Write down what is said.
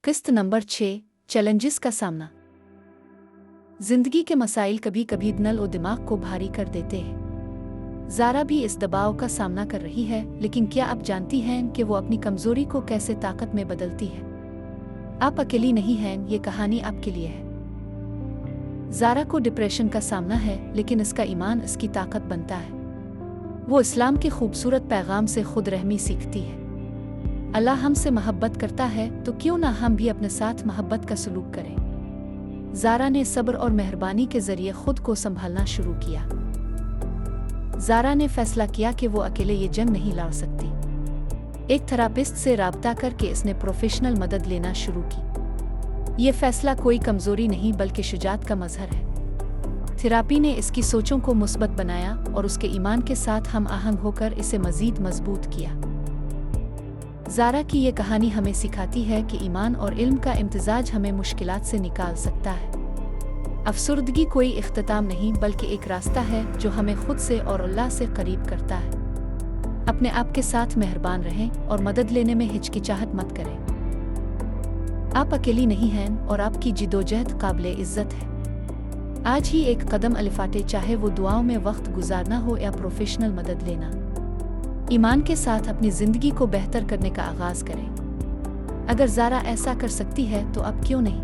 किस्त number 6 challenges का सामना। जिंदगी के मसाइल कभी कभी दिल और दिमाग को भारी कर देते हैं। ज़ारा भी इस दबाव का सामना कर रही है, लेकिन क्या आप जानती हैं कि वो अपनी कमजोरी को कैसे ताकत में बदलती है? आप अकेली नहीं हैं, ये कहानी आपके लिए है। ज़ारा को डिप्रेशन का सामना है, लेकिन इसका ईमान इसकी ताकत बनता है। वो इस्लाम के खूबसूरत पैगाम से खुद रहमी सीखती है। अल्लाह हमसे मोहब्बत करता है, तो क्यों ना हम भी अपने साथ मोहब्बत का सलूक करें। ज़ारा ने सब्र और मेहरबानी के जरिए खुद को संभालना शुरू किया। ज़ारा ने फैसला किया कि वो अकेले ये जंग नहीं लड़ सकती। एक थेरापिस्ट से राब्ता करके इसने प्रोफेशनल मदद लेना शुरू की। ये फैसला कोई कमजोरी नहीं बल्कि शुजाअत का मजहर है। थेरापी ने इसकी सोचों को मुस्बत बनाया और उसके ईमान के साथ हम आहंग होकर इसे मजीद मजबूत किया। ज़ारा की ये कहानी हमें सिखाती है कि ईमान और इल्म का इम्तिजाज हमें मुश्किलात से निकाल सकता है। अफसुर्दगी कोई इख्तिताम नहीं बल्कि एक रास्ता है जो हमें खुद से और अल्लाह से करीब करता है। अपने आप के साथ मेहरबान रहें और मदद लेने में हिचकिचाहट मत करें। आप अकेली नहीं हैं और आपकी जिदोजहद काबिले इज्जत है। आज ही एक कदम अलिफाटे, चाहे वो दुआओं में वक्त गुजारना हो या प्रोफेशनल मदद लेना। ईमान के साथ अपनी जिंदगी को बेहतर करने का आगाज करें। अगर ज़ारा ऐसा कर सकती है तो आप क्यों नहीं?